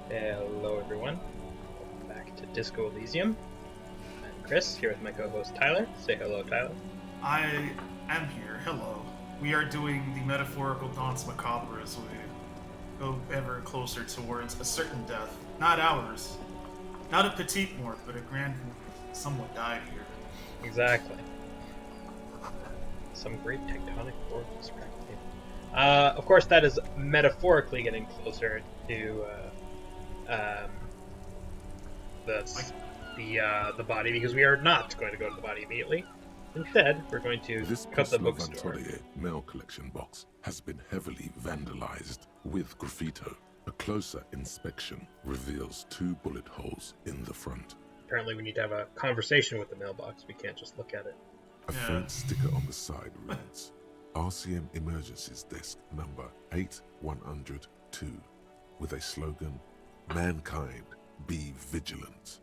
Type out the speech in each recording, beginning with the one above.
Hello, everyone. Welcome back to Disco Elysium. I'm Chris, here with my co-host Tyler. Say hello, Tyler. I am here. Hello. We are doing the metaphorical Danse Macabre as we go ever closer towards a certain death. Not ours. Not a petite mort, but a grand mort. Someone died here. Exactly. Some great tectonic forces, practically. Of course, that is metaphorically getting closer to the body, because we are not going to go to the body immediately. Instead, we're going to This cut the Pistol bookstore. Venturier mail collection box has been heavily vandalized with graffito. A closer inspection reveals 2 bullet holes in the front. Apparently, we need to have a conversation with the mailbox. We can't just look at it. A faint sticker on the side reads, RCM Emergencies Desk number 8102, with a slogan, Mankind, be vigilant.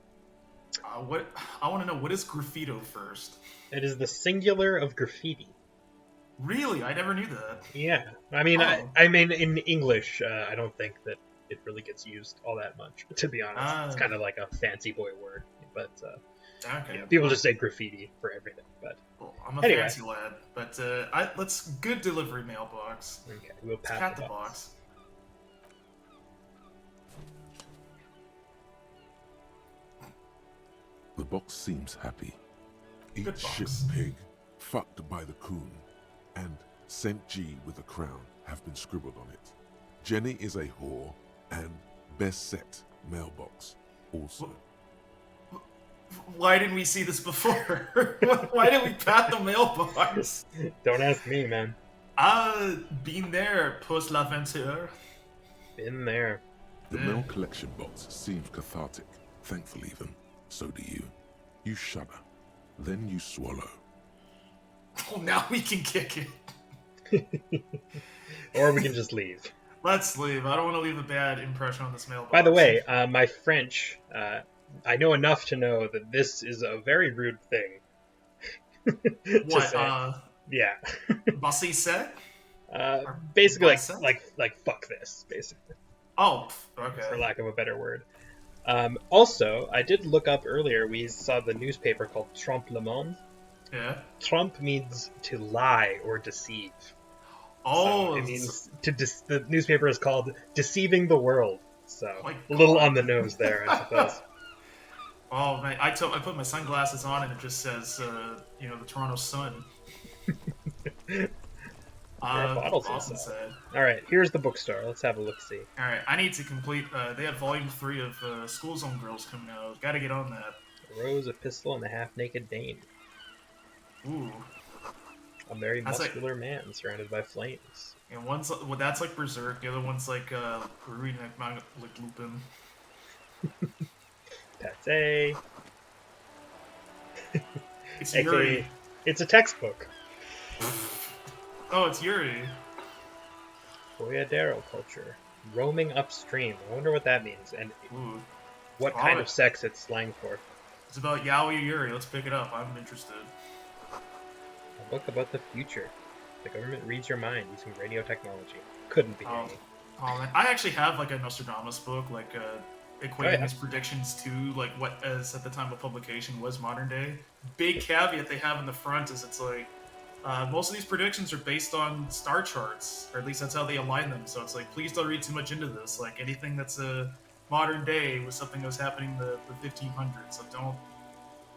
What I want to know, what is graffito first? It is the singular of graffiti. Really? I never knew that. Yeah, I mean, Oh. I mean, in English, I don't think that it really gets used all that much. To be honest, it's kind of like a fancy boy word, but Okay. yeah, people just say graffiti for everything. But Well, I'm a Anyway. fancy lad, but let's good delivery mailbox. okay, we'll Let's pat pat the the box. box. The box seems happy. Eat Good shit box. pig, fucked by the coon, and Saint G with a crown have been scribbled on it. Jenny is a whore, and best set mailbox also. Why didn't we see this before? Why didn't we pat the mailbox? Don't ask me, man. Been there, post l'aventure. Been there. The mail collection box seems cathartic, thankful even. So do you. You shudder. Then you swallow. Oh, now we can kick it. Or we can just leave. Let's leave. I don't want to leave a bad impression on this mailbox. By the way, my French, I know enough to know that this is a very rude thing. to what? say. Yeah. Bossy set? Basically, What's that? like fuck this, basically, Oh, okay. for lack of a better word. Also, I did look up earlier. We saw the newspaper called Trompe le Monde. Yeah. Trompe means to lie or deceive. Oh, So it means to the newspaper is called Deceiving the World. So my a little God. on the nose there, I suppose. Oh man, I put my sunglasses on and it just says, the Toronto Sun. Our bottles Awesome inside. said. All right, here's the bookstore. Let's have a look-see. All right, I need to complete. They have Volume 3 of School Zone Girls coming out. Got to get on that. A rose, a pistol, and a half-naked Dane. Ooh, A very That's like- muscular man surrounded by flames. and one's well, that's like Berserk. The other one's like reading like manga, like Lupin. Pâté. It's AKA, Yuri. it's a textbook. Oh, it's Yuri. Boyadero culture. Roaming upstream. I wonder what that means, and Ooh, what Oh, kind it- of sex it's slang for. it's about Yaoi Yuri. Let's pick it up. I'm interested. A book about the future. The government reads your mind using radio technology. Couldn't be Oh, any. oh man, I actually have like a Nostradamus book, like equating yeah. his predictions to like what as at the time of publication was modern day. Big caveat they have in the front is it's like most of these predictions are based on star charts, or at least that's how they align them. So it's like, please don't read too much into this. Like anything that's a modern day was something that was happening in the 1500s. So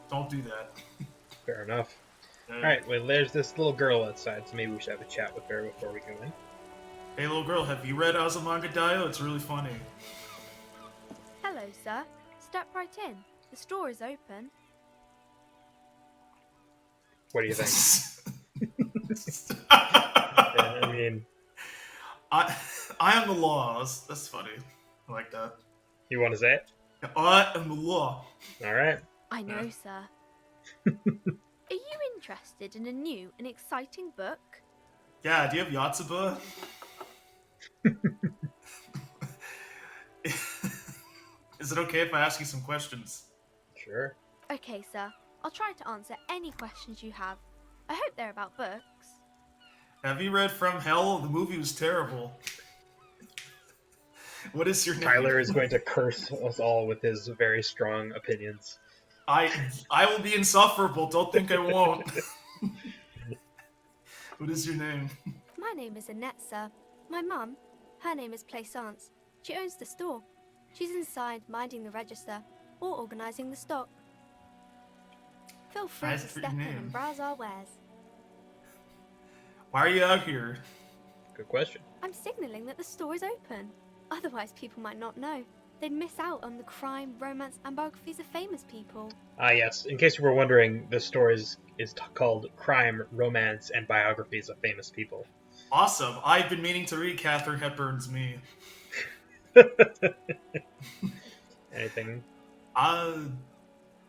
don't do that. Fair enough. Alright, well, there's this little girl outside, so maybe we should have a chat with her before we go in. Hey, little girl, have you read Azumanga Daioh? It's really funny. Hello, sir. Step right in. The store is open. What do you think? I mean, I am the law. That's funny. I like that. you want to say it? I am the law. Alright. I know, sir. Are you interested in a new and exciting book? Yeah, do you have Yotsuba? Is it okay if I ask you some questions? Sure. Okay, sir. I'll try to answer any questions you have. I hope they're about books. Have you read From Hell? The movie was terrible. What is your name? Tyler is going to curse us all with his very strong opinions. I will be insufferable. Don't think I won't. What is your name? My name is Annette, sir. My mum, her name is Plaisance. She owns the store. She's inside minding the register or organising the stock. Feel free Nice to for step your in name. and browse our wares. Why are you out here? Good question. I'm signalling that the store is open. Otherwise, people might not know. They'd miss out on the crime, romance, and biographies of famous people. Ah, yes. In case you were wondering, the story is called Crime, Romance, and Biographies of Famous People. Awesome. I've been meaning to read Katharine Hepburn's Me. Anything?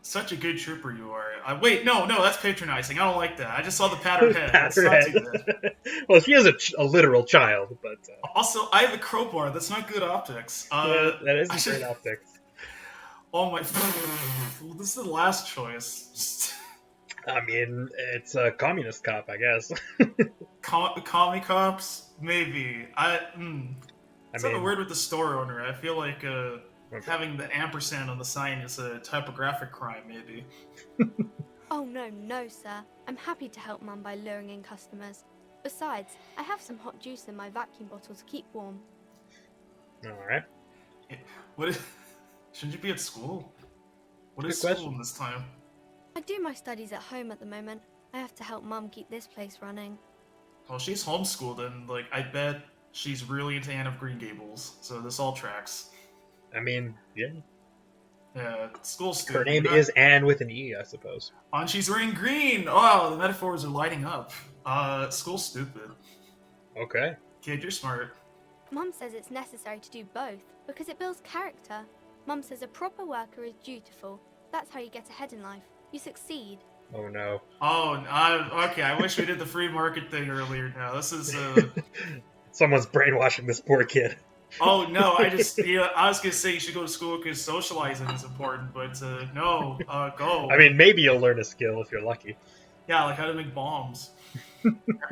Such a good trooper you are. Wait, no, that's patronizing. I don't like that. I just saw the patterned head. Pat It's her not head. too bad. Well, she is a literal child, but Also, I have a crowbar. That's not good optics. that I isn't should- great optics. Oh my... Well, this is the last choice. I mean, it's a communist cop, I guess. Commie cops? Maybe. Something mean- weird with the store owner. I feel like Okay. having the ampersand on the sign is a typographic crime, maybe. Oh no, sir. I'm happy to help Mum by luring in customers. Besides, I have some hot juice in my vacuum bottle to keep warm. Alright. What? Shouldn't you be at school? What is Good school question. this time? I do my studies at home at the moment. I have to help Mum keep this place running. Well, she's homeschooled, and I bet she's really into Anne of Green Gables. So this all tracks. I mean, yeah. Yeah, school's Her stupid. name is Anne with an E, I suppose. And she's wearing green. Oh, the metaphors are lighting up. School's stupid. Okay. Kid, you're smart. Mum says it's necessary to do both because it builds character. Mum says a proper worker is dutiful. That's how you get ahead in life. You succeed. Oh no. Oh, okay. I wish we did the free market thing earlier. Now this is. Someone's brainwashing this poor kid. Oh no! I was gonna say you should go to school because socializing is important, but no. Go. I mean, maybe you'll learn a skill if you're lucky. Yeah, like how to make bombs,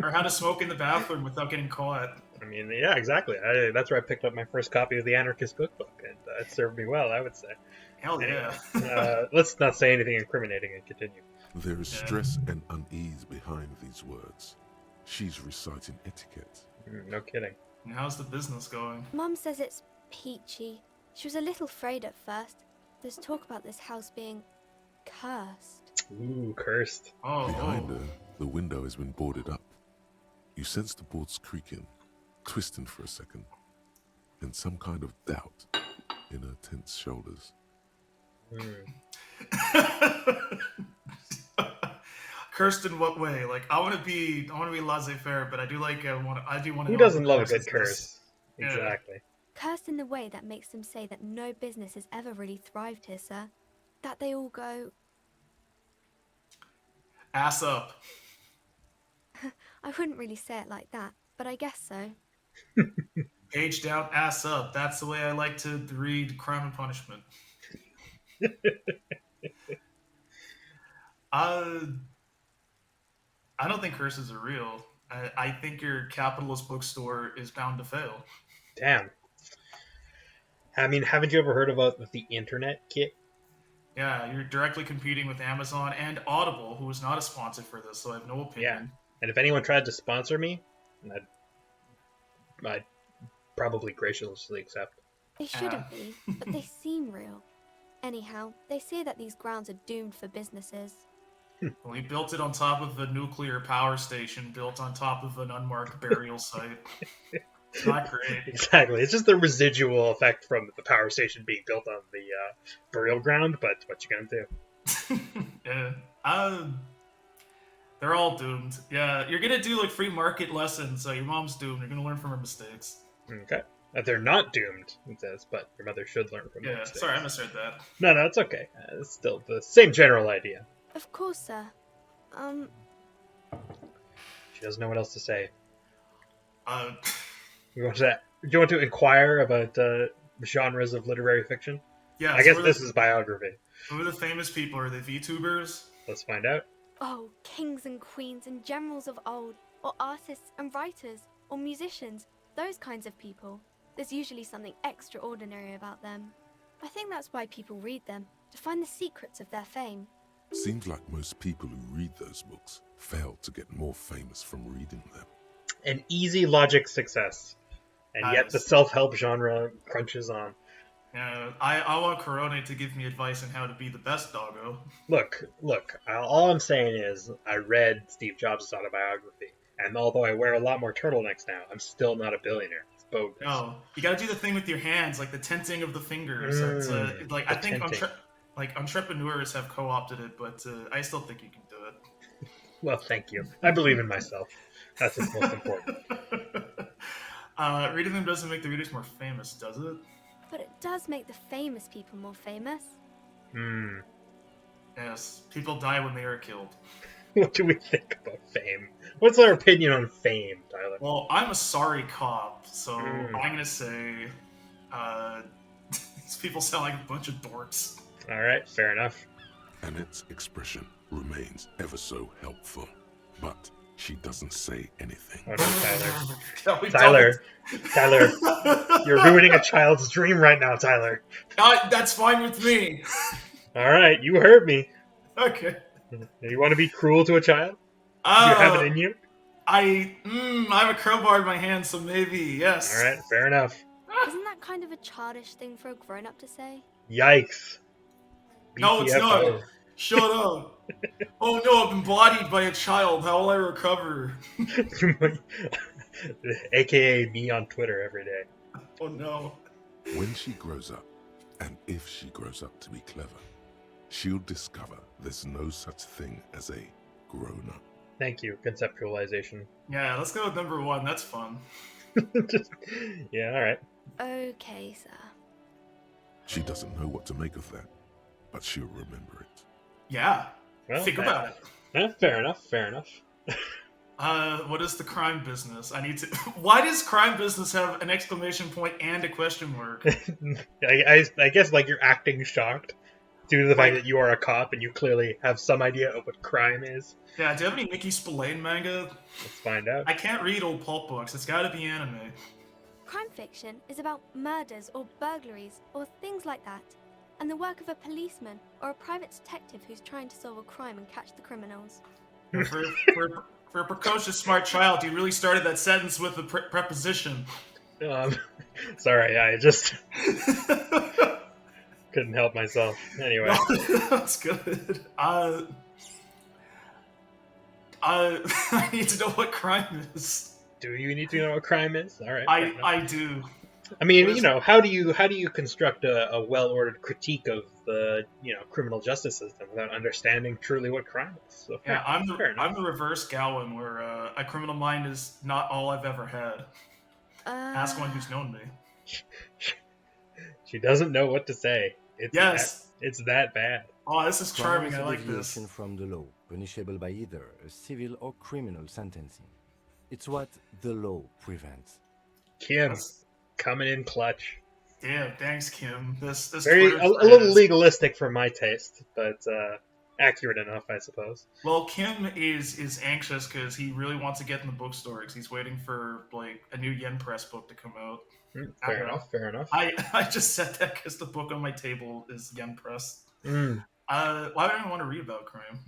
or how to smoke in the bathroom without getting caught. I mean, yeah, exactly. That's where I picked up my first copy of the Anarchist Cookbook, and it served me well, I would say. Hell yeah. Let's not say anything incriminating and continue. There is stress and unease behind these words. She's reciting etiquette. No kidding. And how's the business going? Mum says it's peachy. She was a little afraid at first. There's talk about this house being cursed. Ooh, cursed. Oh. Behind her, the window has been boarded up. You sense the boards creaking, twisting for a second, and some kind of doubt in her tense shoulders. Cursed in what way? I want to be laissez-faire, but I do want to. Who doesn't love a good curse? Yeah. Exactly. Cursed in the way that makes them say that no business has ever really thrived here, sir. That they all go, Ass up. I wouldn't really say it like that, but I guess so. Page down, ass up. That's the way I like to read Crime and Punishment. I don't think curses are real. I think your capitalist bookstore is bound to fail. Damn. I mean, haven't you ever heard about the internet kit? Yeah, you're directly competing with Amazon and Audible, who is not a sponsor for this, so I have no opinion. And if anyone tried to sponsor me, I'd probably graciously accept. They shouldn't be, but they seem real. Anyhow, they say that these grounds are doomed for businesses. We built it on top of a nuclear power station, built on top of an unmarked burial site. It's not great. Exactly. It's just the residual effect from the power station being built on the burial ground, but what you gonna do? Yeah. They're all doomed. Yeah, you're gonna do free market lessons, so your mom's doomed. You're gonna learn from her mistakes. Okay. They're not doomed, it says, but your mother should learn from Yeah, mistakes. sorry, I misread that. No, it's okay. It's still the same general idea. Of course, sir. She doesn't know what else to say. Uh, Do you want to inquire about genres of literary fiction? yeah. I guess this is biography. Who are the famous people? Are they VTubers? Let's find out. Oh, kings and queens and generals of old, or artists and writers, or musicians, those kinds of people. There's usually something extraordinary about them. I think that's why people read them, to find the secrets of their fame. Seems like most people who read those books fail to get more famous from reading them. An easy logic success. And yet the Nice. self-help genre crunches on. I want Corona to give me advice on how to be the best doggo. Look, all I'm saying is I read Steve Jobs' autobiography, and although I wear a lot more turtlenecks now, I'm still not a billionaire. It's bogus. No, you gotta do the thing with your hands, like the tenting of the fingers. I think entrepreneurs have co-opted it, but I still think you can do it. Well, thank you. I believe in myself. That's what's most important. Reading them doesn't make the readers more famous, does it? But it does make the famous people more famous. Yes, people die when they are killed. What do we think about fame? What's our opinion on fame, Tyler? Well, I'm a sorry cop, so I'm gonna say these people sound like a bunch of dorks. All right, fair enough. Annette's expression remains ever so helpful, but she doesn't say anything. Oh, no, No, we Tyler, you're ruining a child's dream right now, Tyler. That's fine with me. All right, you heard me. Okay. You want to be cruel to a child? Do you have it in you? I have a crowbar in my hand, so maybe, yes. All right, fair enough. Isn't that kind of a childish thing for a grown-up to say? Yikes. No, it's BTFO. not. Shut up. Oh no, I've been bodied by a child. How will I recover? AKA me on Twitter every day. Oh no. When she grows up, and if she grows up to be clever, she'll discover there's no such thing as a grown-up. Thank you, conceptualization. Yeah, let's go with number 1. That's fun. Yeah, all right. Okay, sir. She doesn't know what to make of that, but she'll remember it. Yeah. Well, Think about it. Fair enough. What is the crime business? I need to. Why does crime business have an exclamation point and a question mark? I guess like you're acting shocked due to the fact that you are a cop and you clearly have some idea of what crime is. Yeah, do you have any Mickey Spillane manga? Let's find out. I can't read old pulp books. It's gotta be anime. Crime fiction is about murders or burglaries or things like that, and the work of a policeman or a private detective who's trying to solve a crime and catch the criminals. For a precocious, smart child, you really started that sentence with a preposition. Sorry, I just couldn't help myself. Anyway. That's good. I need to know what crime is. Do you need to know what crime is? All right. I do. I mean, how do you construct a well-ordered critique of the criminal justice system without understanding truly what crime is? So Yeah, I'm the reverse Gowan, where a criminal mind is not all I've ever had. Ask one who's known me. She doesn't know what to say. It's that bad. Oh, this is charming. Crime I is a like this. deviation from the law, punishable by either a civil or criminal sentencing. It's what the law prevents. Kim, coming in clutch. Damn, thanks, Kim. This Very Twitter a thread little is- legalistic for my taste, but accurate enough, I suppose. Well, Kim is anxious because he really wants to get in the bookstore because he's waiting for like a new Yen Press book to come out. Fair enough. I just said that because the book on my table is Yen Press. Why would anyone want to read about crime?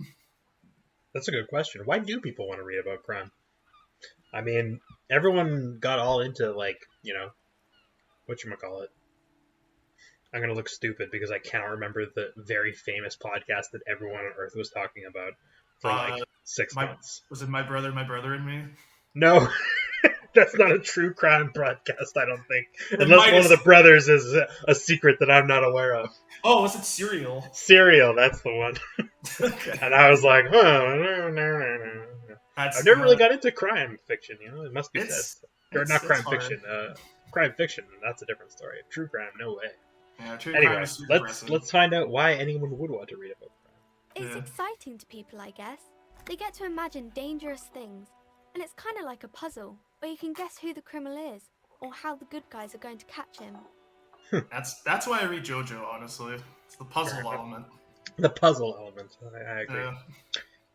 That's a good question. Why do people want to read about crime? I mean, everyone got all into whatchamacallit. I'm gonna look stupid because I cannot remember the very famous podcast that everyone on Earth was talking about for 6 months. Was it My Brother and Me? No, that's not a true crime podcast, I don't think. Unless one of the brothers is a secret that I'm not aware of. Oh, was it Serial? Serial, that's the one. Okay. And I was like, no. I've never really got into crime fiction, it must be said. Or not crime fiction, crime fiction, that's a different story. True crime, no way. Yeah, true Anyway, crime is super impressive. let's find out why anyone would want to read about crime. It's exciting to people, I guess. They get to imagine dangerous things, and it's kind of like a puzzle, where you can guess who the criminal is, or how the good guys are going to catch him. That's why I read JoJo, honestly. It's the puzzle element. The puzzle element, I agree. Yeah.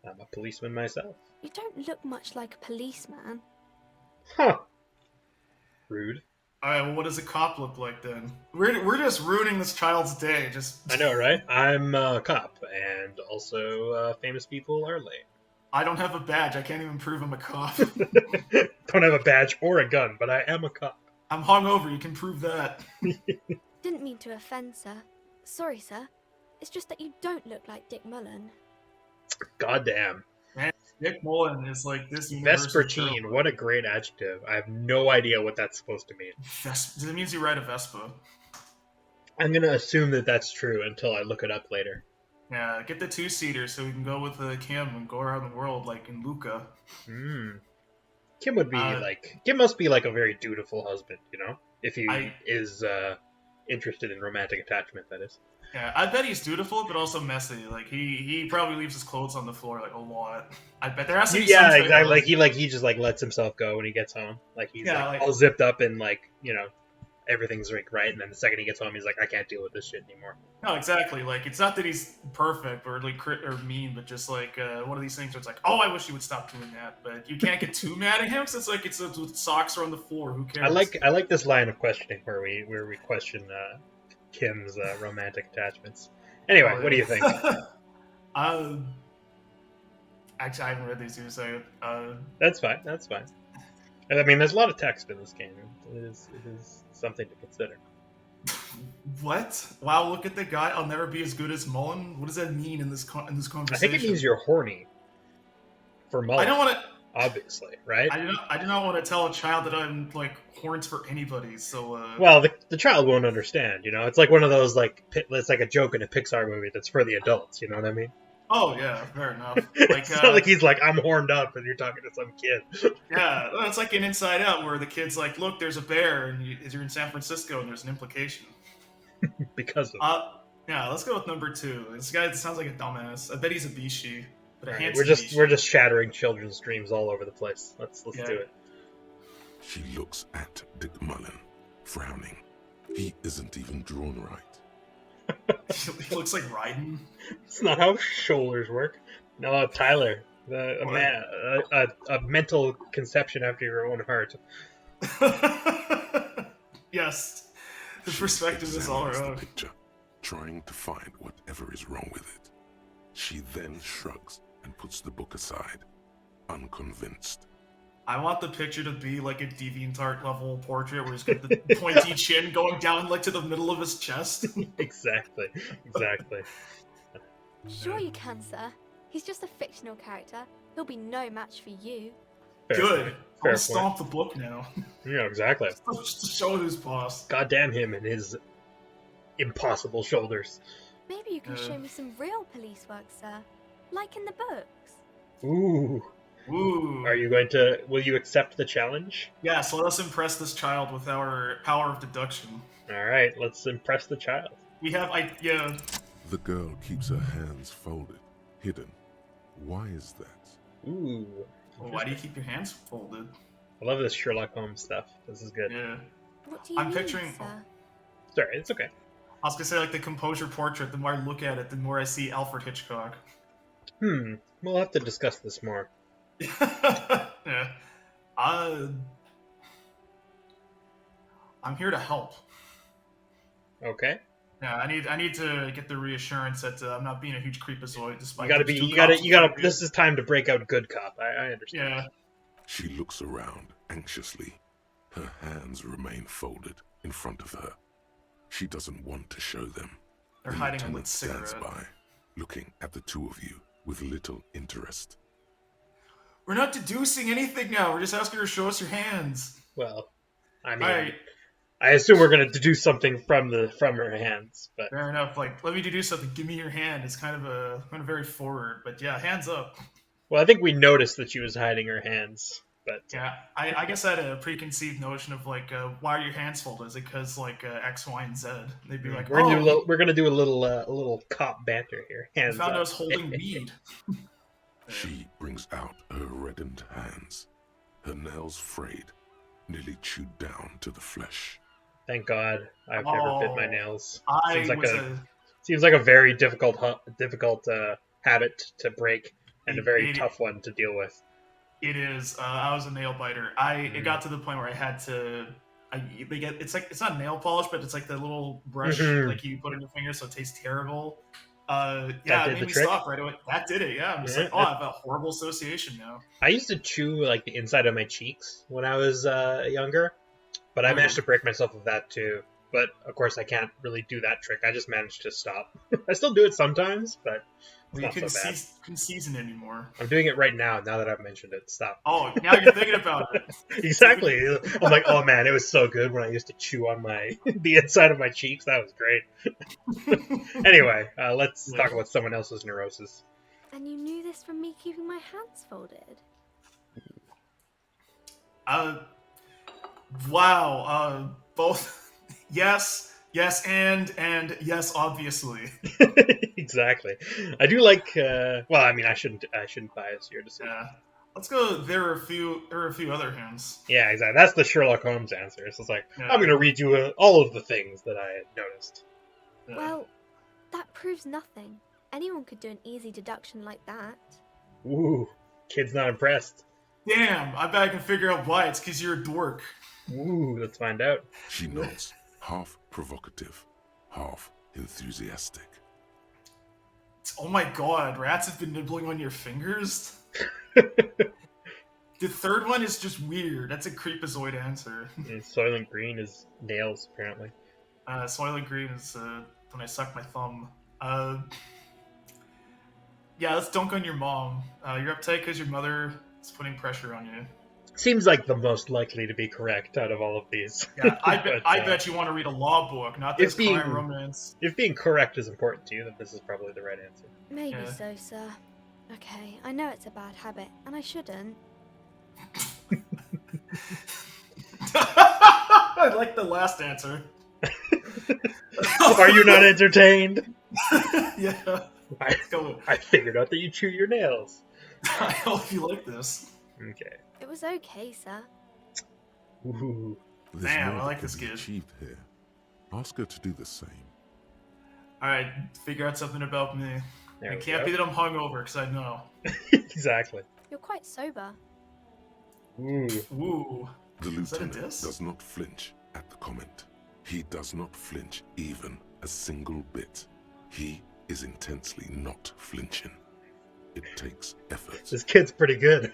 I'm a policeman myself. You don't look much like a policeman. Huh. Rude. All right, well, what does a cop look like then? We're just ruining this child's day. I know, right? I'm a cop, and also famous people are lame. I don't have a badge. I can't even prove I'm a cop. Don't have a badge or a gun, but I am a cop. I'm hungover. You can prove that. Didn't mean to offend, sir. Sorry, sir. It's just that you don't look like Dick Mullen. Goddamn. Man, Dick Mullen is like this universe. Vespertine, what a great adjective. I have no idea what that's supposed to mean. It means you ride a Vespa. I'm going to assume that that's true until I look it up later. Yeah, get the 2-seater so we can go with Kim and go around the world like in Luca. Kim would be Kim must be like a very dutiful husband, you know? If he is interested in romantic attachment, that is. Yeah, I bet he's dutiful, but also messy. Like he probably leaves his clothes on the floor like a lot. I bet there has to be some exactly. Like he just like lets himself go when he gets home. Like he's all zipped up and like, you know, everything's like right, and then the second he gets home, he's like, I can't deal with this shit anymore. No, exactly. Like it's not that he's perfect or like or mean, but just like one of these things where it's like, oh, I wish you would stop doing that, but you can't get too mad at him because it's like it's socks are on the floor. Who cares? I like this line of questioning where we question Kim's romantic attachments. Anyway, what do you think? Actually, I haven't read these two, so that's fine. I mean, there's a lot of text in this game. It is something to consider. What? Wow, look at the guy. I'll never be as good as Mullen. What does that mean in this conversation? I think it means you're horny for Mullen. I don't want to. Obviously, right? I do not want to tell a child that I'm like horns for anybody. So. Well, the child won't understand. You know, it's like one of those like it's like a joke in a Pixar movie that's for the adults. You know what I mean? Oh yeah, fair enough. Like, it's not like he's like, I'm horned up, and you're talking to some kid. Yeah, it's like in Inside Out where the kid's like, look, there's a bear, and you're in San Francisco, and there's an implication. Because of yeah, let's go with number 2. This guy sounds like a dumbass. I bet he's a bishi, but a handsome we're just shattering children's dreams all over the place. Let's do it. She looks at Dick Mullen, frowning. He isn't even drawn right. He looks like Raiden. It's not how shoulders work. No, Tyler, a mental conception after your own heart. Yes, the perspective is all her own. The picture, trying to find whatever is wrong with it. She then shrugs and puts the book aside, unconvinced. I want the picture to be like a DeviantArt level portrait where he's got the pointy chin going down like to the middle of his chest. Exactly. Sure you can, sir. He's just a fictional character. He'll be no match for you. Good. I'll stomp the book now. Yeah, exactly. Just to show who's boss. Goddamn him and his impossible shoulders. Maybe you can show me some real police work, sir. Like in the books. Ooh. Will you accept the challenge? Yes, let us impress this child with our power of deduction. Alright, let's impress the child. We have, The girl keeps her hands folded, hidden. Why is that? Ooh. Well, why do you keep your hands folded? I love this Sherlock Holmes stuff. This is good. Yeah. What do you mean, picturing... sir? Sorry, it's okay. I was gonna say, like, the composure portrait, the more I look at it, the more I see Alfred Hitchcock. We'll have to discuss this more. Yeah. I'm here to help. Okay. Yeah, I need to get the reassurance that I'm not being a huge creepazoid. Despite you gotta. This is time to break out good cop. I understand. Yeah. She looks around anxiously. Her hands remain folded in front of her. She doesn't want to show them. They're The hiding a lieutenant lit cigarette. stands by, looking at the two of you with little interest. We're not deducing anything now. We're just asking her to show us your hands. Well, I mean, I assume we're gonna deduce something from her hands, but fair enough. Like, let me deduce something. Give me your hand. It's kind of very forward, but yeah, hands up. Well, I think we noticed that she was hiding her hands, but yeah, I guess I had a preconceived notion of like, why are your hands folded? Is it because like X, Y, and Z? They'd be like, we're gonna do a little cop banter here. Hands found up. us holding weed. She brings out her reddened hands, her nails frayed, nearly chewed down to the flesh. Thank God I've never bit my nails. Seems like a very difficult habit to break and a very tough one to deal with. It is. I was a nail biter. It got to the point where I they get it's not nail polish, but it's like the little brush like you put on your finger, so it tastes terrible. It made me stop right away. That did it. Yeah, I'm just like, I have a horrible association now. I used to chew like the inside of my cheeks when I was younger, but I managed to break myself of that too. But of course, I can't really do that trick. I just managed to stop. I still do it sometimes, but it's not so bad. Couldn't season anymore. I'm doing it right now. Now that I've mentioned it, stop. Oh, now you're thinking about it. Exactly. I'm like, oh man, it was so good when I used to chew on the inside of my cheeks. That was great. Anyway, let's talk about someone else's neurosis. And you knew this from me keeping my hands folded? Wow. Both. Yes, and yes, obviously. Exactly. I do like. Well, I mean, I shouldn't bias your decision. Yeah. Let's go. There are a few other hints. Yeah, exactly. That's the Sherlock Holmes answer. So it's like, I'm going to read you all of the things that I had noticed. Yeah. Well, that proves nothing. Anyone could do an easy deduction like that. Ooh, kid's not impressed. Damn, I bet I can figure out why. It's because you're a dork. Ooh, let's find out. She nods, half provocative, half enthusiastic. Oh my god, rats have been nibbling on your fingers? The third one is just weird. That's a creepazoid answer. And Soylent Green is nails, apparently. Soylent Green is when I suck my thumb. Yeah, let's dunk on your mom. You're uptight because your mother is putting pressure on you. Seems like the most likely to be correct out of all of these. Yeah, I bet you want to read a law book, not this crime romance. If being correct is important to you, then this is probably the right answer. Maybe so, sir. Okay, I know it's a bad habit, and I shouldn't. I like the last answer. Are you not entertained? Yeah. I figured out that you chew your nails. I hope you like this. Okay. It was okay, sir. Ooh. Damn, I like this kid. Achieved here. Ask her to do the same. Alright, figure out something about me. It can't be that I'm hungover, because I know. Exactly. You're quite sober. Ooh. The lieutenant does not flinch at the comment. He does not flinch even a single bit. He is intensely not flinching. It takes effort. This kid's pretty good.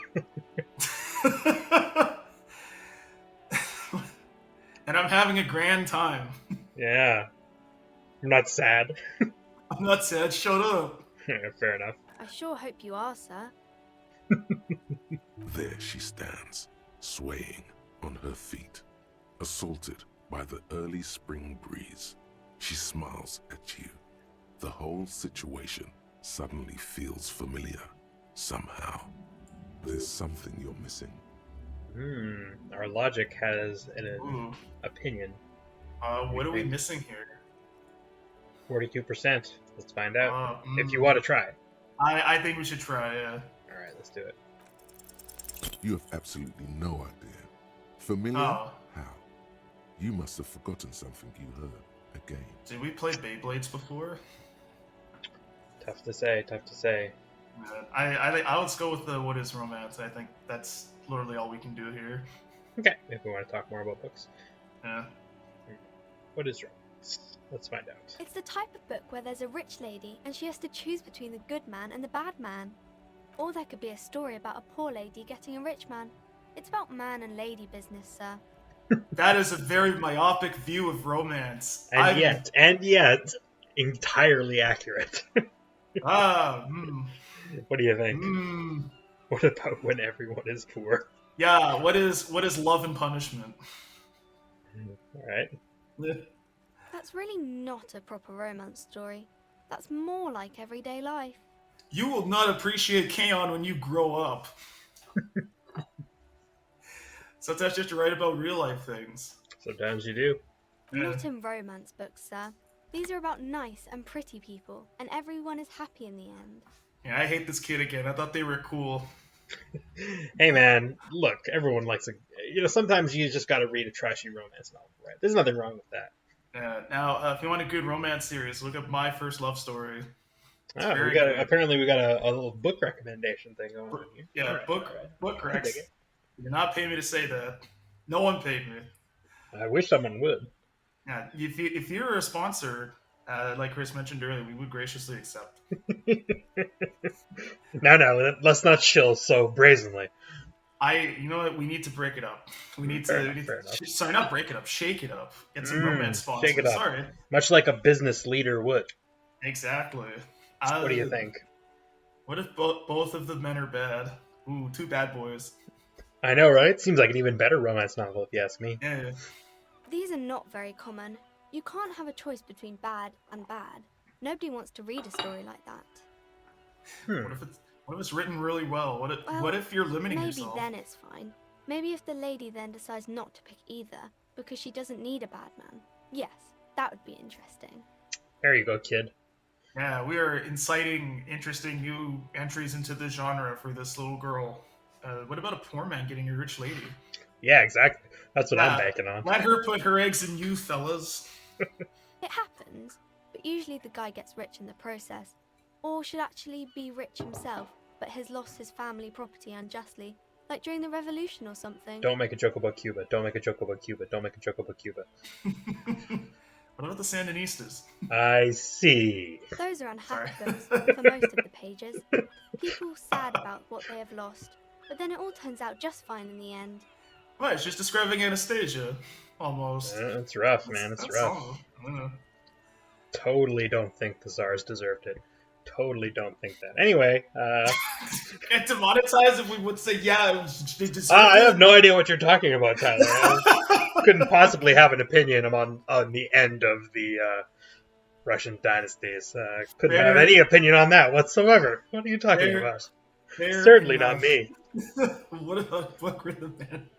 And I'm having a grand time. Yeah. I'm not sad. I'm not sad, shut up. Fair enough. I sure hope you are, sir. There she stands, swaying on her feet, assaulted by the early spring breeze. She smiles at you. The whole situation suddenly feels familiar. Somehow, there's something you're missing. Our logic has an opinion. What are we missing here? 42%. Let's find out. If you want to try. I think we should try, yeah. Alright, let's do it. You have absolutely no idea. Familiar? How? You must have forgotten something you heard. A game. Did we play Beyblades before? Tough to say. I would go with the what is romance. I think that's literally all we can do here. Okay, if we want to talk more about books. Yeah. What is romance? Let's find out. It's the type of book where there's a rich lady and she has to choose between the good man and the bad man. Or there could be a story about a poor lady getting a rich man. It's about man and lady business, sir. That is a very myopic view of romance. And yet, entirely accurate. What do you think? What about when everyone is poor? Yeah, what is love and punishment? Alright. That's really not a proper romance story. That's more like everyday life. You will not appreciate K-On! When you grow up. Sometimes you have to write about real life things. Sometimes you do. Not in romance books, sir. These are about nice and pretty people, and everyone is happy in the end. Yeah, I hate this kid again. I thought they were cool. Hey man, look, everyone likes sometimes you just gotta read a trashy romance novel, right? There's nothing wrong with that. Now, if you want a good romance series, look up My First Love Story. Apparently we got a little book recommendation thing going on here. Yeah, book recs. You did not pay me to say that. No one paid me. I wish someone would. Yeah, if you're a sponsor, like Chris mentioned earlier, we would graciously accept. No, let's not shill so brazenly. You know what? We need to break it up. We need Fair to. enough. Sorry, not break it up. Shake it up. Get some romance sponsors. Shake it up. Sorry. Much like a business leader would. Exactly. What do you think? What if both of the men are bad? Ooh, two bad boys. I know, right? Seems like an even better romance novel, if you ask me. Yeah. These are not very common. You can't have a choice between bad and bad. Nobody wants to read a story like that. What if it's written really well? What if you're limiting yourself? Maybe then it's fine. Maybe if the lady then decides not to pick either, because she doesn't need a bad man. Yes, that would be interesting. There you go, kid. Yeah, we are inciting interesting new entries into the genre for this little girl. What about a poor man getting a rich lady? Yeah, exactly. That's what I'm banking on. Let her put her eggs in you, fellas. It happens, but usually the guy gets rich in the process. Or should actually be rich himself, but has lost his family property unjustly, like during the revolution or something. Don't make a joke about Cuba. Don't make a joke about Cuba. Don't make a joke about Cuba. What about the Sandinistas? I see. Those are unhappy books for most of the pages. People sad about what they have lost, but then it all turns out just fine in the end. What? It's just describing Anastasia, almost. It's rough, man. It's rough. Totally don't think the Tsars deserved it. Totally don't think that. Anyway, get demonetized if we would say they deserved I have no idea what you're talking about, Tyler. I couldn't possibly have an opinion on the end of the Russian dynasties. Couldn't have any opinion on that whatsoever. What are you talking about? Certainly not me. What if a book where the man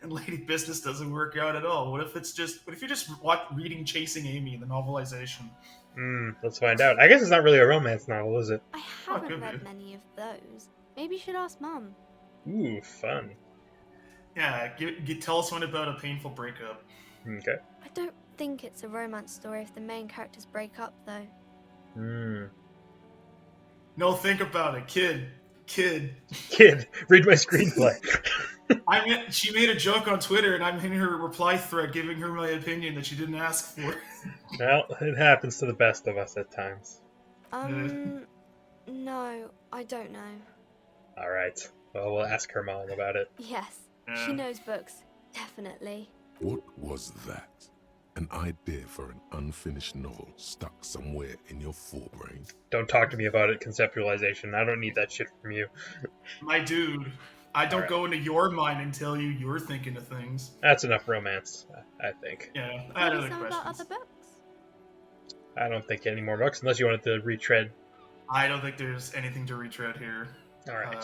and lady business doesn't work out at all? What if you're just reading Chasing Amy, the novelization? Let's find out. I guess it's not really a romance novel, is it? I haven't read many of those. Maybe you should ask Mum. Ooh, fun. Yeah, tell us one about a painful breakup. Okay. I don't think it's a romance story if the main characters break up, though. No, think about it. Kid, read my screenplay. She made a joke on Twitter, and I'm in her reply thread giving her my opinion that she didn't ask for. Well, it happens to the best of us at times. No, I don't know. Alright. Well, we'll ask her mom about it. Yes, she knows books. Definitely. What was that? An idea for an unfinished novel stuck somewhere in your forebrain? Don't talk to me about it, conceptualization. I don't need that shit from you. My dude, I don't go into your mind and tell you you're thinking of things. That's enough romance, I think. Yeah, I had other questions. questions. About other books? I don't think any more books, unless you wanted to retread. I don't think there's anything to retread here. Alright.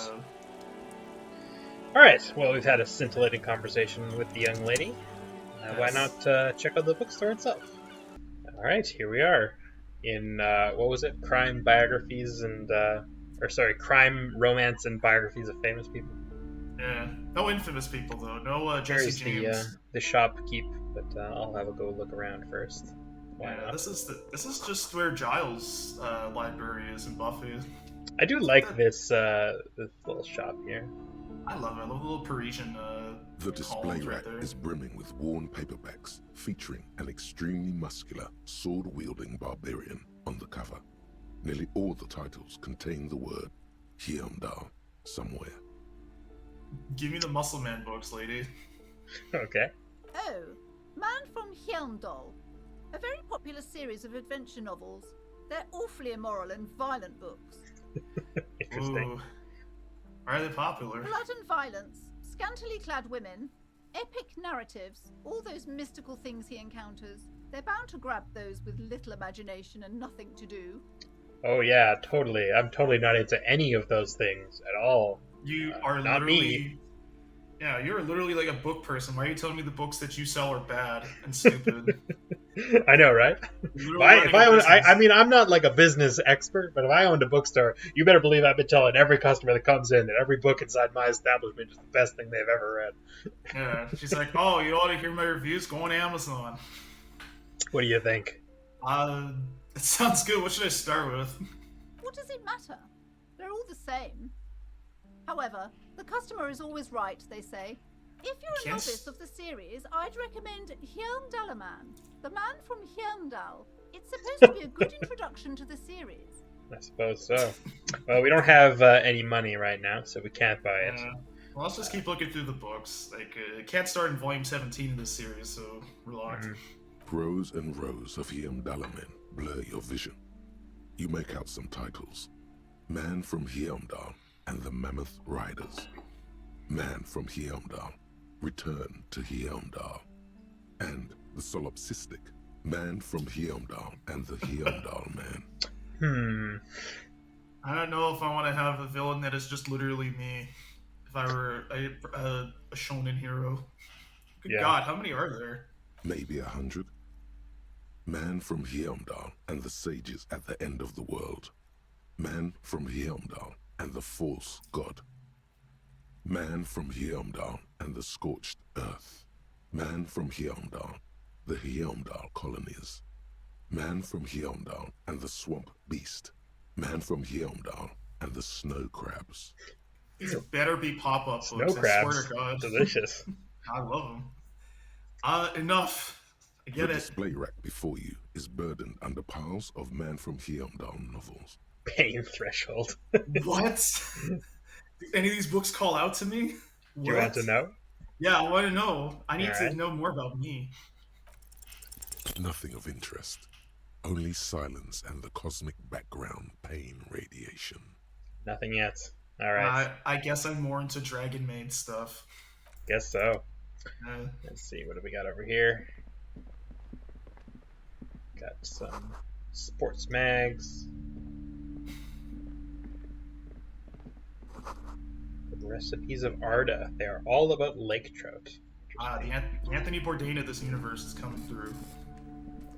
Alright, well, we've had a scintillating conversation with the young lady. Why not check out the bookstore itself? Alright, here we are. In, what was it? Crime, biographies, and, crime, romance, and biographies of famous people. Yeah, no infamous people, though. No Jesse James. The shopkeep, but I'll have a go look around first. Why not? This is just where Giles' library is in Buffy. I do like this little shop here. I love it. I love the little Parisian The display rack right is brimming with worn paperbacks featuring an extremely muscular, sword-wielding barbarian on the cover. Nearly all the titles contain the word Hjelmdall somewhere. Give me the Muscle Man books, lady. Okay. Oh, Man from Hjelmdall. A very popular series of adventure novels. They're awfully immoral and violent books. Interesting. Ooh. Are they popular? Blood and violence, scantily clad women, epic narratives, all those mystical things he encounters. They're bound to grab those with little imagination and nothing to do. Oh yeah, totally. I'm totally not into any of those things at all. You are not literally... me. Yeah, you're literally like a book person. Why are you telling me the books that you sell are bad and stupid? I know, right? I mean, I'm not like a business expert, but if I owned a bookstore, you better believe I've been telling every customer that comes in that every book inside my establishment is the best thing they've ever read. Yeah, she's like, oh, you want to hear my reviews? Go on Amazon. What do you think? It sounds good. What should I start with? What does it matter? They're all the same. However, the customer is always right, they say. If you're a Can't novice of the series, I'd recommend Hjelmdall, the man from Hjelmdall. It's supposed to be a good introduction to the series. I suppose so. Well, we don't have any money right now, so we can't buy it. Yeah. Well, let's just keep looking through the books. Like, it can't start in volume 17 of this series, so we're locked. Rows and rows of Hjelmdall men blur your vision. You make out some titles. Man from Hjelmdall and the Mammoth Riders. Man from Hjelmdall, Return to Hjelmdall. And the solipsistic Man from Hjelmdall and the Hjelmdall Man. I don't know if I want to have a villain that is just literally me. If I were a shonen hero. Good God, how many are there? Maybe 100. Man from Hjelmdall and the sages at the end of the world. Man from Hjelmdall and the false god. Man from Hjelmdall and the scorched earth. Man from Hjelmdall, the Hjelmdall colonies. Man from Hjelmdall and the swamp beast. Man from Hjelmdall and the snow crabs. These better be pop-up Snow books, crabs. I swear to God. Delicious. I love them. Enough. I get The it. display rack before you is burdened under piles of Man from Hjelmdall novels. Pain threshold. What? Do any of these books call out to me? Do you want to know? Yeah, I want to know. I need Alright. to know more about me. Nothing of interest. Only silence and the cosmic background pain radiation. Nothing yet. Alright. I guess I'm more into Dragon Maid stuff. Guess so. Uh, Let's see, what do we got over here? Got some sports mags. The recipes of Arda. They are all about lake trout. the Anthony Bourdain of this universe is coming through.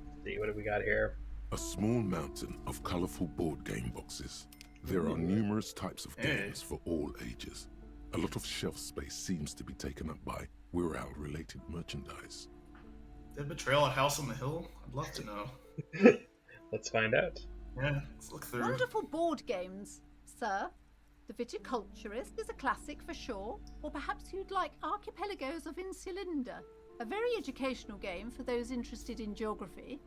Let's see, what do we got here? A small mountain of colorful board game boxes. There are numerous types of games for all ages. A lot of shelf space seems to be taken up by Wirral-related merchandise. Did Betrayal at House on the Hill? I'd love to know. Let's find out. Yeah, let's look through. Wonderful board games, sir. The Viticulturist is a classic for sure, or perhaps you'd like Archipelagos of Insulinda, a very educational game for those interested in geography.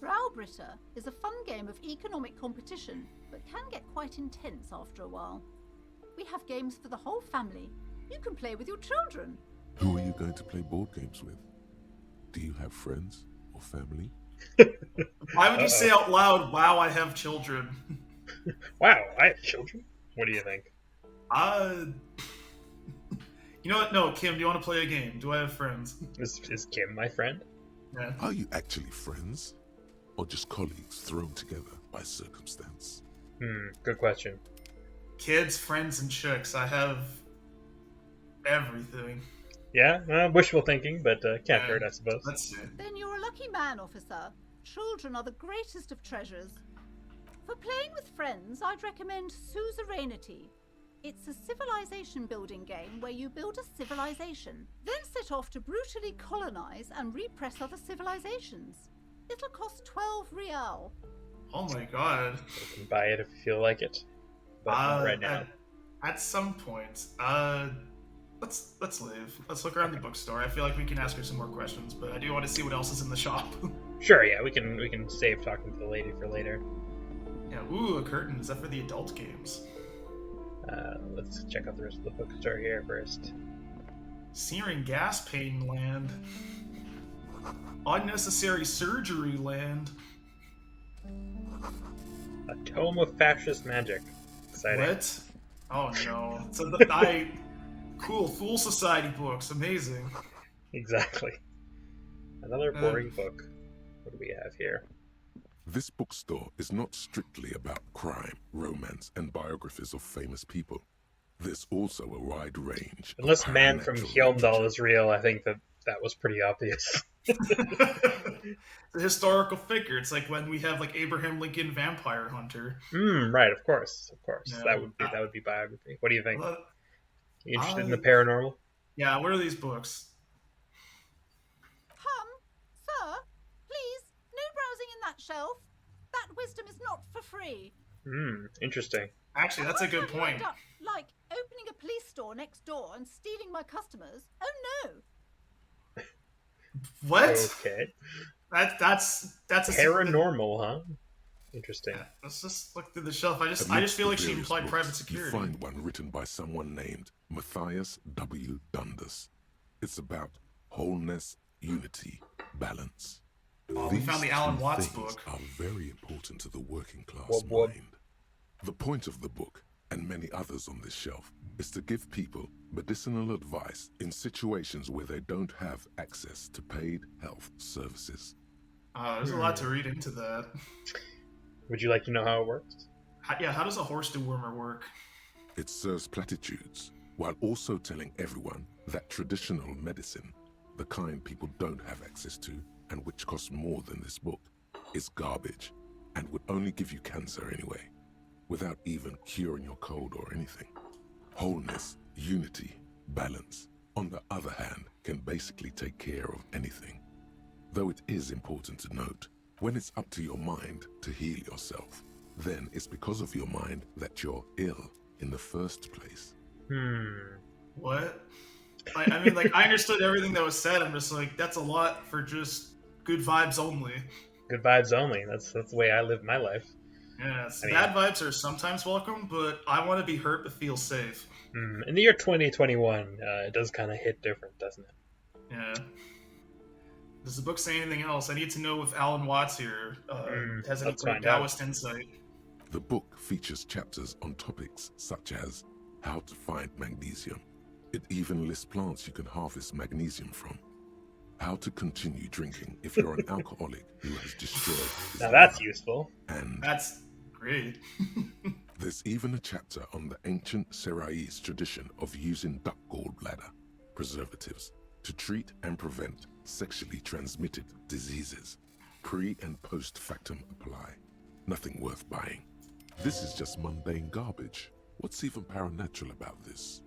Raubritter is a fun game of economic competition, but can get quite intense after a while. We have games for the whole family. You can play with your children. Who are you going to play board games with? Do you have friends or family? Why would you say out loud, wow, I have children? Wow, I have children? What do you think? You know what? No, Kim, do you want to play a game? Do I have friends? Is Kim my friend? Yeah. Are you actually friends? Or just colleagues thrown together by circumstance? Good question. Kids, friends, and chicks. I have everything. Yeah, wishful thinking, but can't hurt, I suppose. Let's see. Then you're a lucky man, officer. Children are the greatest of treasures. For playing with friends, I'd recommend Suzerainty. It's a civilization building game where you build a civilization, then set off to brutally colonize and repress other civilizations. It'll cost 12 real. Oh my God. You can buy it if you feel like it. But not right now. At some point, let's leave. Let's look around the bookstore. I feel like we can ask her some more questions, but I do want to see what else is in the shop. Sure, yeah, we can save talking to the lady for later. Yeah, ooh, a curtain. Is that for the adult games? Let's check out the rest of the bookstore here first. Searing gas pain land. Unnecessary surgery land. A tome of fascist magic. Exciting. What? Oh no. So cool, Fool Society books. Amazing. Exactly. Another boring book. What do we have here? This bookstore is not strictly about crime, romance, and biographies of famous people. There's also a wide range. Unless of Man from supernatural Hjelmdall literature. is real, I think that was pretty obvious. The historical figure. It's like when we have like Abraham Lincoln Vampire Hunter. Right, of course. Yeah. That would be biography. What do you think? You interested in the I- paranormal? Yeah, what are these books? Sir, please, no browsing in that shelf. That wisdom is not for free. Interesting. Actually, that's a good Have you point. end up, like, opening a police store next door and stealing my customers? Oh no! What? Okay. That's a secret. Paranormal, huh? Interesting. Yeah, let's just look through the shelf. I just Amidst feel the like she various implied books, private security. You find one written by someone named Matthias W. Dundas. It's about wholeness, unity, balance. Oh, we found the Alan two Watts things book. are very important to the working class What? mind. The point of the book, and many others on this shelf, is to give people medicinal advice in situations where they don't have access to paid health services. There's a lot to read into that. Would you like to know how it works? How does a horse dewormer work? It serves platitudes, while also telling everyone that traditional medicine, the kind people don't have access to, and which costs more than this book, is garbage, and would only give you cancer anyway, without even curing your cold or anything. Wholeness, unity, balance, on the other hand, can basically take care of anything. Though it is important to note, when it's up to your mind to heal yourself, then it's because of your mind that you're ill in the first place. What? I mean, like, I understood everything that was said. I'm just like, that's a lot for just good vibes only. Good vibes only. That's the way I live my life. Yes, I mean, bad vibes are sometimes welcome, but I want to be hurt but feel safe. In the year 2021, it does kind of hit different, doesn't it? Yeah. Does the book say anything else? I need to know if Alan Watts here has any let's great find out. Taoist insight. The book features chapters on topics such as how to find magnesium. It even lists plants you can harvest magnesium from. How to continue drinking if you're an alcoholic who has destroyed his Now that's liver. useful. And That's great. there's even a chapter on the ancient Seraise tradition of using duck gallbladder preservatives to treat and prevent sexually transmitted diseases. Pre and post factum apply. Nothing worth buying. This is just mundane garbage. What's even paranatural about this?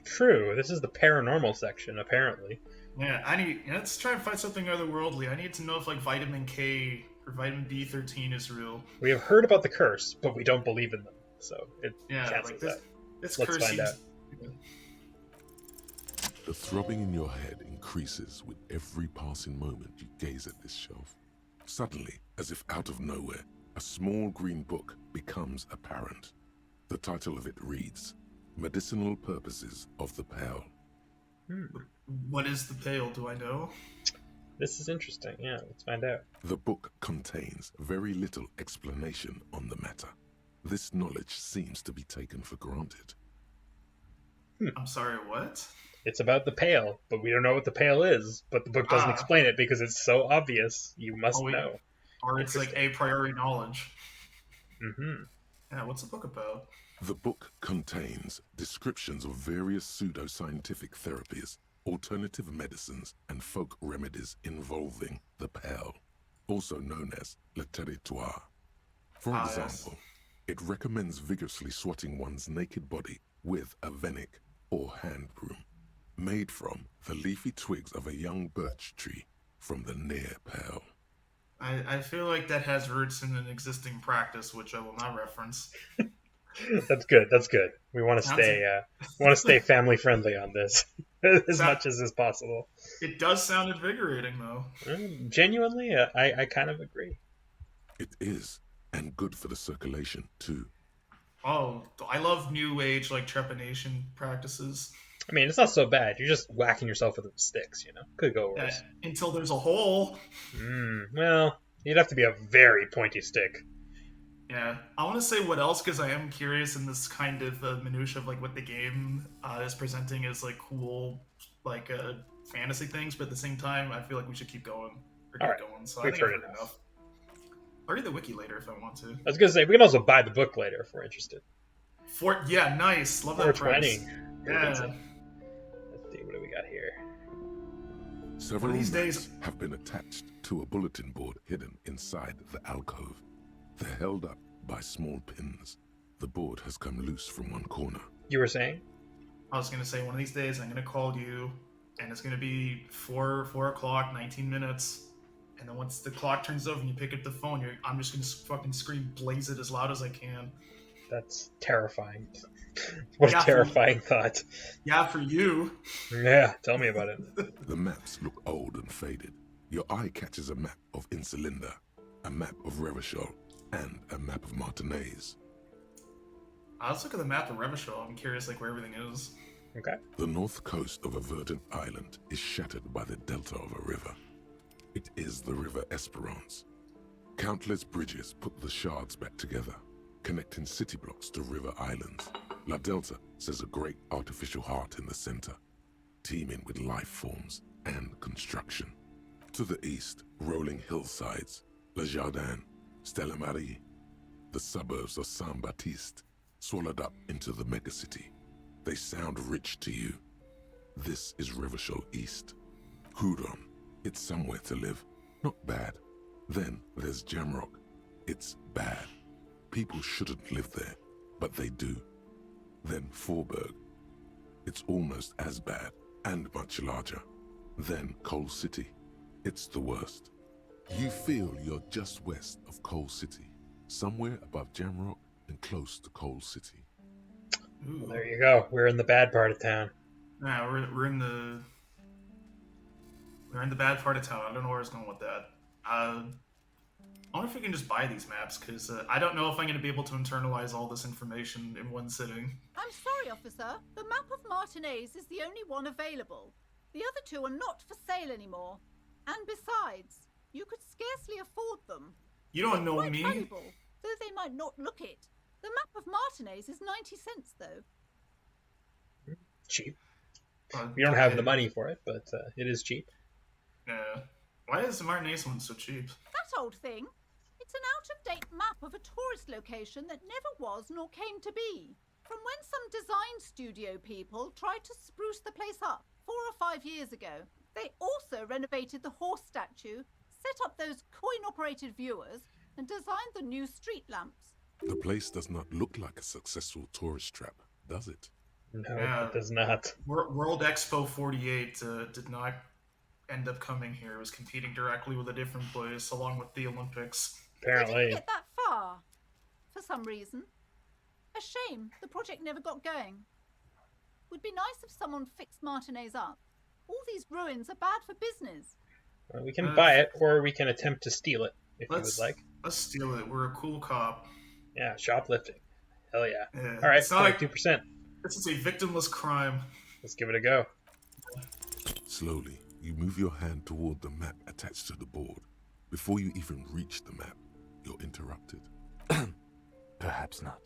True. This is the paranormal section, apparently. Yeah, let's try and find something otherworldly. I need to know if, like, vitamin K or vitamin B13 is real. We have heard about the curse, but we don't believe in them. So it Yeah, cancels like that. this Let's curse find seems... out. The throbbing in your head increases with every passing moment you gaze at this shelf. Suddenly, as if out of nowhere, a small green book becomes apparent. The title of it reads, Medicinal Purposes of the Pale. What is the pale? Do I know? This is interesting. Yeah, let's find out. The book contains very little explanation on the matter. This knowledge seems to be taken for granted. I'm sorry, what? It's about the pale, but we don't know what the pale is. But the book doesn't explain it because it's so obvious. You must know. Or it's like a priori knowledge. Mm-hmm. Yeah, what's the book about? The book contains descriptions of various pseudoscientific therapies, alternative medicines, and folk remedies involving the pale, also known as le territoire. For example, it recommends vigorously swatting one's naked body with a venik or hand broom, made from the leafy twigs of a young birch tree from the near pale. I feel like that has roots in an existing practice, which I will not reference. That's good. That's good. We want to stay family friendly on this as much as is possible. It does sound invigorating, though. Genuinely, I kind of agree. It is, and good for the circulation too. Oh, I love new age, like, trepanation practices. I mean, it's not so bad. You're just whacking yourself with sticks, you know? Could go worse. Until there's a hole. Well, you'd have to be a very pointy stick. Yeah. I want to say what else, because I am curious in this kind of minutia of, like, what the game is presenting as, like, cool, like, fantasy things, but at the same time, I feel like we should keep going. Going. So I think I've heard enough. I'll read the wiki later if I want to. I was going to say, we can also buy the book later if we're interested. Yeah, nice. Love that price. Yeah. Let's see, what do we got here? Several days have been attached to a bulletin board hidden inside the alcove. They're held up by small pins. The board has come loose from one corner. You were saying? I was going to say, one of these days I'm going to call you, and it's going to be 4 o'clock, 19 minutes. And then once the clock turns over and you pick up the phone, I'm just going to fucking scream, blaze it as loud as I can. That's terrifying. What a Yeah, terrifying thought. Yeah, for you. Yeah, tell me about it. The maps look old and faded. Your eye catches a map of Insulinda, a map of Revachol, and a map of Martinez. Let's look at the map of Revachol. I'm curious, like, where everything is. Okay. The north coast of a verdant island is shattered by the delta of a river. It is the River Esperance. Countless bridges put the shards back together, connecting city blocks to river islands. La Delta says a great artificial heart in the center, teeming with life forms and construction. To the east, rolling hillsides, Le Jardin, Stella Marie, the suburbs of Saint-Baptiste, swallowed up into the megacity. They sound rich to you. This is Revachol East. Houdon, it's somewhere to live, not bad. Then there's Jamrock, it's bad. People shouldn't live there, but they do. Then Forburg, it's almost as bad and much larger. Then Coal City, it's the worst. You feel you're just west of Coal City, somewhere above Jamrock and close to Coal City. Ooh. Well, there you go. We're in the bad part of town. Nah, we're in the bad part of town. I don't know where I was going with that. I wonder if we can just buy these maps, because I don't know if I'm going to be able to internalize all this information in one sitting. I'm sorry, officer. The map of Martinez is the only one available. The other two are not for sale anymore. And besides, you could scarcely afford them. You don't know Quite me. valuable, though they might not look it. The map of Martinez is 90 cents, though. Cheap. We don't have the money for it, but it is cheap. Yeah. Why is the Martinez one so cheap? That old thing. It's an out-of-date map of a tourist location that never was nor came to be. From when some design studio people tried to spruce the place up 4 or 5 years ago. They also renovated the horse statue, set up those coin-operated viewers, and designed the new street lamps. The place does not look like a successful tourist trap, does it? No, Yeah. it does not. World Expo 48 did not end up coming here. It was competing directly with a different place, along with the Olympics. They Apparently. didn't get that far, for some reason. A shame the project never got going. Would be nice if someone fixed Martinez up. All these ruins are bad for business. Well, we can buy it, or we can attempt to steal it, if you would like. Let's steal it. We're a cool cop. Yeah, shoplifting. Hell yeah. Yeah. All right, It's not 22%. This is a victimless crime. Let's give it a go. Slowly, you move your hand toward the map attached to the board. Before you even reach the map, you're interrupted. Perhaps not.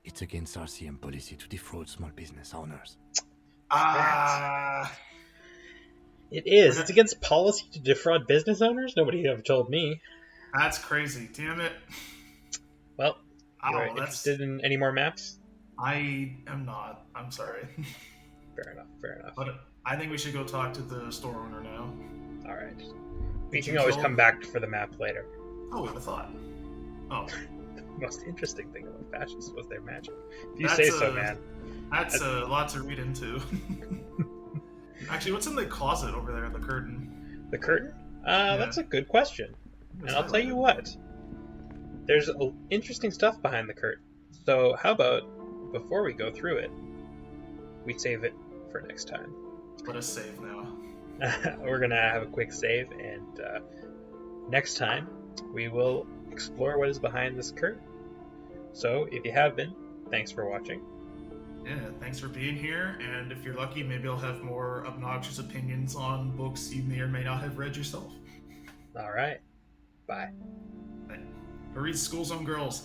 It's against RCM policy to defraud small business owners. It is. It's against policy to defraud business owners? Nobody ever told me. That's crazy. Damn it. Well, Oh, you're that's... interested in any more maps? I am not. I'm sorry. Fair enough, fair enough. But I think we should go talk to the store owner now. Alright. We can always come back for the map later. Oh, we have a thought. Oh. The most interesting thing about Fascists was their magic. If you That's say so, man. That's a lot to read into. Actually, what's in the closet over there, the curtain? The curtain? That's a good question. And I'll tell you what. There's interesting stuff behind the curtain. So how about, before we go through it, we save it for next time. Let us save now. We're going to have a quick save, and next time we will explore what is behind this curtain. So if you have been, thanks for watching. Yeah, thanks for being here, and if you're lucky, maybe I'll have more obnoxious opinions on books you may or may not have read yourself. Alright. Bye. Read School Zone Girls.